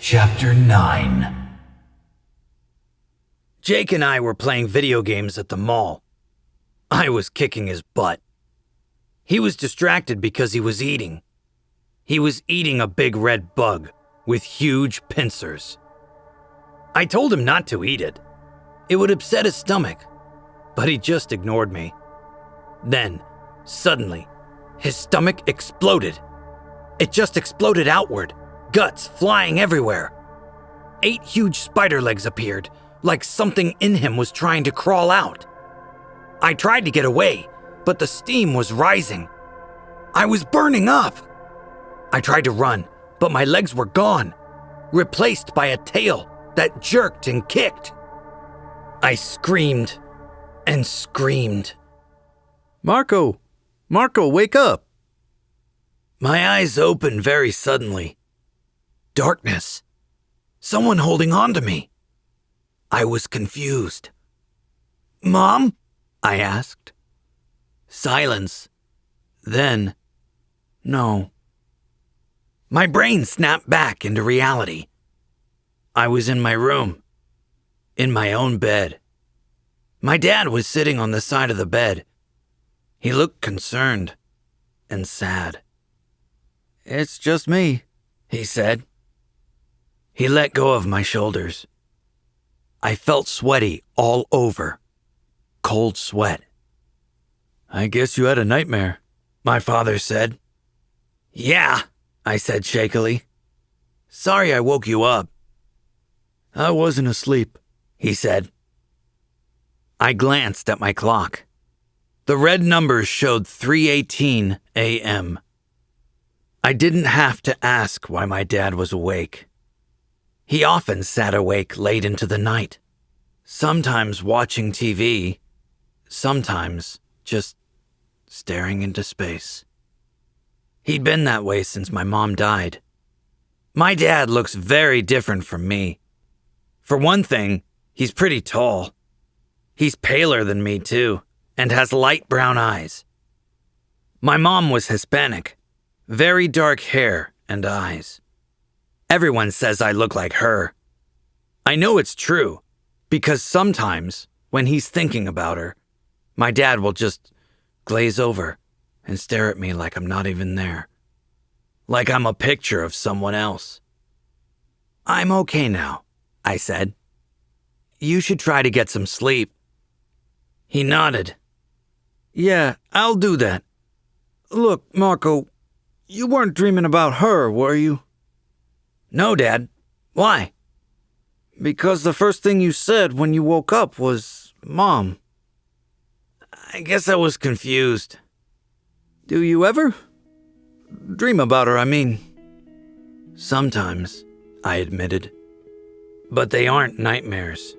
Chapter 9. Jake and I were playing video games at the mall. I was kicking his butt. He was distracted because he was eating. He was eating a big red bug with huge pincers. I told him not to eat it. It would upset his stomach, but he just ignored me. Then, suddenly, his stomach exploded. It just exploded outward, guts flying everywhere. 8 huge spider legs appeared, like something in him was trying to crawl out. I tried to get away, but the steam was rising. I was burning up. I tried to run, but my legs were gone, replaced by a tail that jerked and kicked. I screamed and screamed. Marco, wake up. My eyes opened very suddenly. Darkness. Someone holding on to me. I was confused. "Mom?" I asked. Silence. Then, no. My brain snapped back into reality. I was in my room, in my own bed. My dad was sitting on the side of the bed. He looked concerned and sad. It's just me, he said. He let go of my shoulders. I felt sweaty all over. Cold sweat. I guess you had a nightmare, my father said. Yeah, I said shakily. Sorry I woke you up. I wasn't asleep, he said. I glanced at my clock. The red numbers showed 3:18 a.m. I didn't have to ask why my dad was awake. He often sat awake late into the night, sometimes watching TV, sometimes just staring into space. He'd been that way since my mom died. My dad looks very different from me. For one thing, he's pretty tall. He's paler than me too, and has light brown eyes. My mom was Hispanic, very dark hair and eyes. Everyone says I look like her. I know it's true, because sometimes, when he's thinking about her, my dad will just glaze over and stare at me like I'm not even there. Like I'm a picture of someone else. I'm okay now, I said. You should try to get some sleep. He nodded. Yeah, I'll do that. Look, Marco, you weren't dreaming about her, were you? No, Dad. Why? Because the first thing you said when you woke up was, Mom. I guess I was confused. Do you ever? Dream about her, I mean. Sometimes, I admitted. But they aren't nightmares.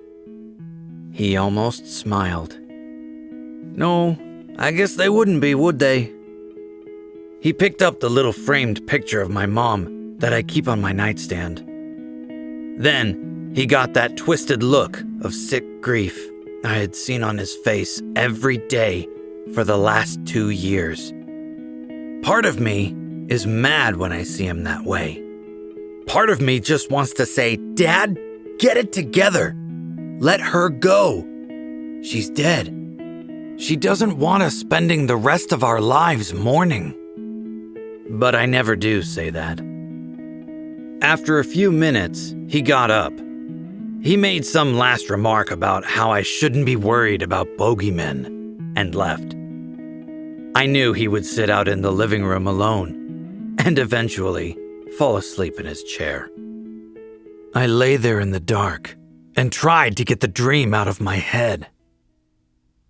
He almost smiled. No, I guess they wouldn't be, would they? He picked up the little framed picture of my mom that I keep on my nightstand. Then he got that twisted look of sick grief I had seen on his face every day for the last 2 years. Part of me is mad when I see him that way. Part of me just wants to say, Dad, get it together. Let her go. She's dead. She doesn't want us spending the rest of our lives mourning. But I never do say that. After a few minutes, he got up. He made some last remark about how I shouldn't be worried about bogeymen, and left. I knew he would sit out in the living room alone, and eventually fall asleep in his chair. I lay there in the dark and tried to get the dream out of my head.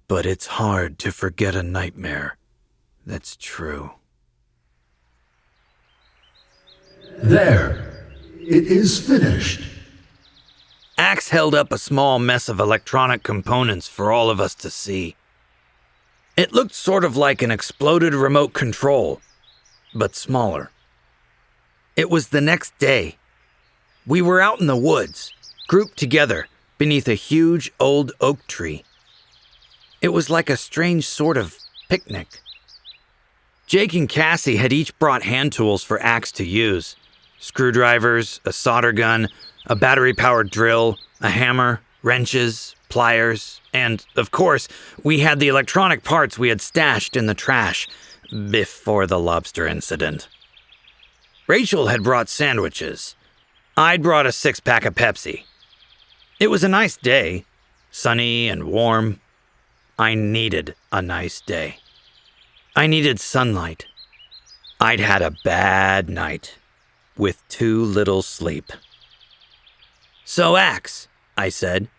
But it's hard to forget a nightmare that's true. There. It is finished. Axe held up a small mess of electronic components for all of us to see. It looked sort of like an exploded remote control, but smaller. It was the next day. We were out in the woods, grouped together beneath a huge old oak tree. It was like a strange sort of picnic. Jake and Cassie had each brought hand tools for Axe to use, screwdrivers, a solder gun, a battery-powered drill, a hammer, wrenches, pliers, and, of course, we had the electronic parts we had stashed in the trash before the lobster incident. Rachel had brought sandwiches. I'd brought a 6-pack of Pepsi. It was a nice day, sunny and warm. I needed a nice day. I needed sunlight. I'd had a bad night, with too little sleep. "So, Axe," I said,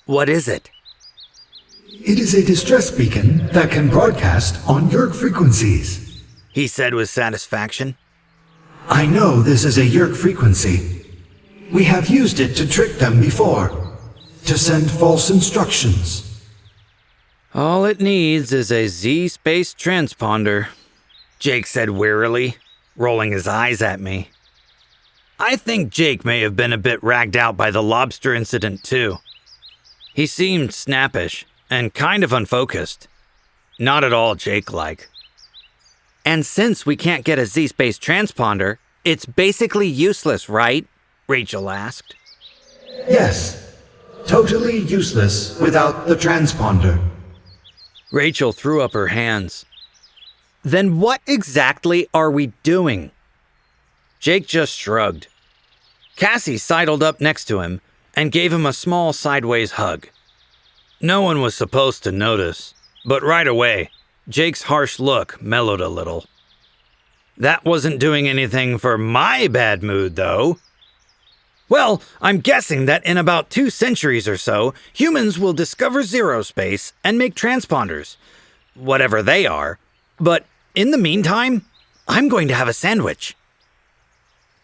"what is it?" It is a distress beacon that can broadcast on Yerk frequencies. He said with satisfaction. I know this is a Yerk frequency. We have used it to trick them before, to send false instructions. All it needs is a Z-space transponder, Jake said wearily, rolling his eyes at me. I think Jake may have been a bit ragged out by the lobster incident too. He seemed snappish and kind of unfocused. Not at all Jake-like. And since we can't get a Z-space transponder, it's basically useless, right? Rachel asked. Yes, totally useless without the transponder. Rachel threw up her hands. Then what exactly are we doing? Jake just shrugged. Cassie sidled up next to him and gave him a small sideways hug. No one was supposed to notice, but right away, Jake's harsh look mellowed a little. That wasn't doing anything for my bad mood, though. Well, I'm guessing that in about 2 centuries or so, humans will discover zero space and make transponders, whatever they are. But in the meantime, I'm going to have a sandwich.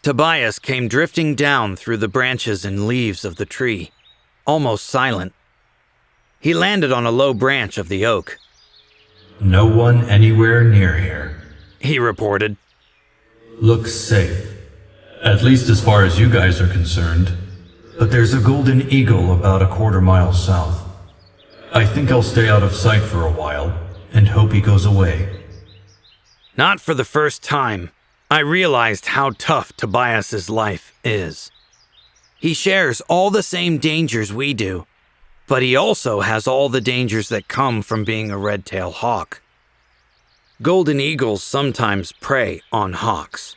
Tobias came drifting down through the branches and leaves of the tree, almost silent. He landed on a low branch of the oak. No one anywhere near here, he reported. Looks safe. At least as far as you guys are concerned. But there's a golden eagle about a quarter mile south. I think I'll stay out of sight for a while and hope he goes away. Not for the first time, I realized how tough Tobias's life is. He shares all the same dangers we do, but he also has all the dangers that come from being a red-tailed hawk. Golden eagles sometimes prey on hawks.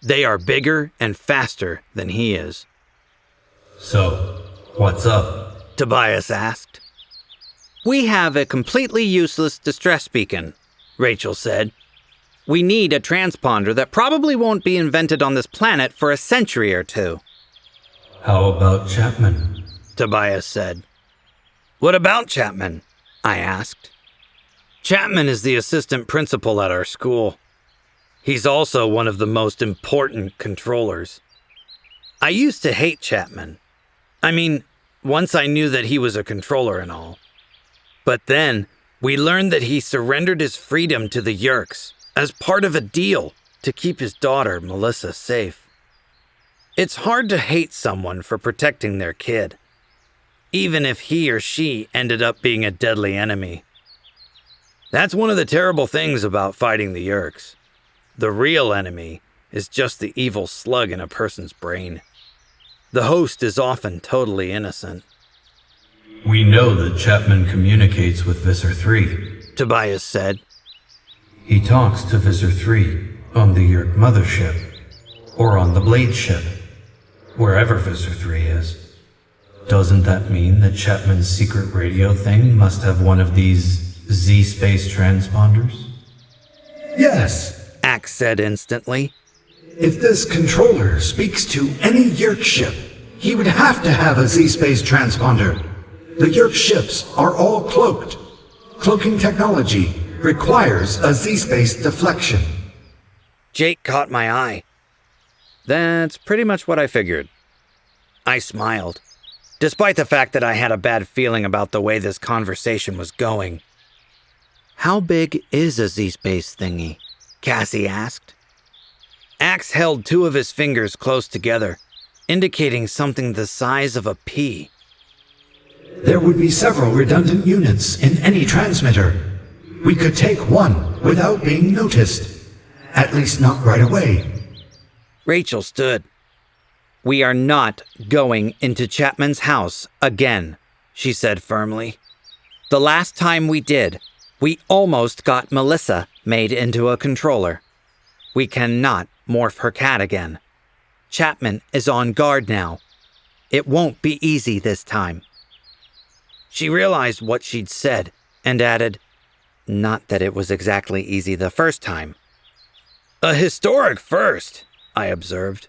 They are bigger and faster than he is. So, what's up? Tobias asked. We have a completely useless distress beacon, Rachel said. We need a transponder that probably won't be invented on this planet for a century or 2. How about Chapman? Tobias said. What about Chapman? I asked. Chapman is the assistant principal at our school. He's also one of the most important controllers. I used to hate Chapman. I mean, once I knew that he was a controller and all. But then, we learned that he surrendered his freedom to the Yerks as part of a deal to keep his daughter, Melissa, safe. It's hard to hate someone for protecting their kid, even if he or she ended up being a deadly enemy. That's one of the terrible things about fighting the Yerks. The real enemy is just the evil slug in a person's brain. The host is often totally innocent. We know that Chapman communicates with Visser 3, Tobias said. He talks to Visser 3 on the Yerk mothership, or on the Blade ship, wherever Visser 3 is. Doesn't that mean that Chapman's secret radio thing must have one of these Z-space transponders? Yes, Axe said instantly. If this controller speaks to any Yerk ship, he would have to have a Z-space transponder. The Yerk ships are all cloaked. Cloaking technology requires a Z-space deflection. Jake caught my eye. That's pretty much what I figured. I smiled, despite the fact that I had a bad feeling about the way this conversation was going. How big is a Z-space thingy? Cassie asked. Axe held 2 of his fingers close together, indicating something the size of a pea. There would be several redundant units in any transmitter. We could take one without being noticed. At least not right away. Rachel stood. "We are not going into Chapman's house again," she said firmly. "The last time we did, we almost got Melissa made into a controller. We cannot morph her cat again. Chapman is on guard now. It won't be easy this time." She realized what she'd said and added, "Not that it was exactly easy the first time." "A historic first," I observed.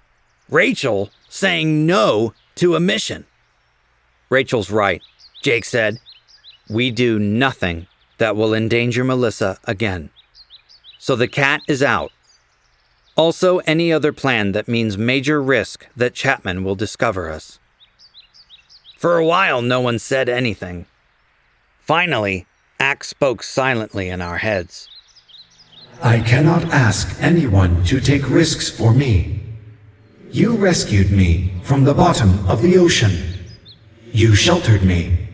"Rachel saying no to a mission." "Rachel's right," Jake said. "We do nothing that will endanger Melissa again. So the cat is out. Also, any other plan that means major risk that Chapman will discover us." For a while, no one said anything. Finally, Ack spoke silently in our heads. I cannot ask anyone to take risks for me. You rescued me from the bottom of the ocean. You sheltered me.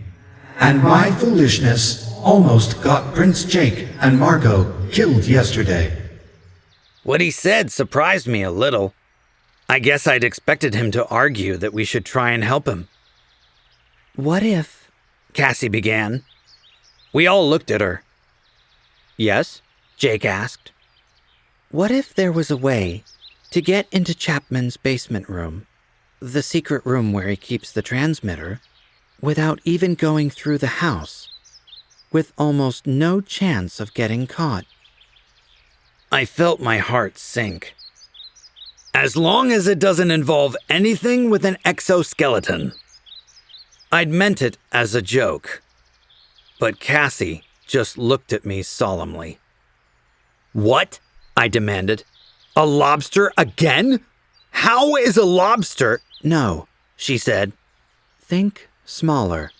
And my foolishness almost got Prince Jake and Margot killed yesterday. What he said surprised me a little. I guess I'd expected him to argue that we should try and help him. "What if?" Cassie began. We all looked at her. "Yes?" Jake asked. "What if there was a way to get into Chapman's basement room, the secret room where he keeps the transmitter, without even going through the house, with almost no chance of getting caught?" I felt my heart sink. As long as it doesn't involve anything with an exoskeleton. I'd meant it as a joke, but Cassie just looked at me solemnly. "What?" I demanded. "A lobster again? How is a lobster—" "No," she said. "Think smaller.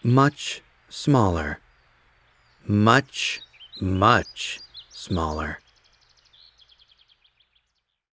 Much smaller. Much, much smaller."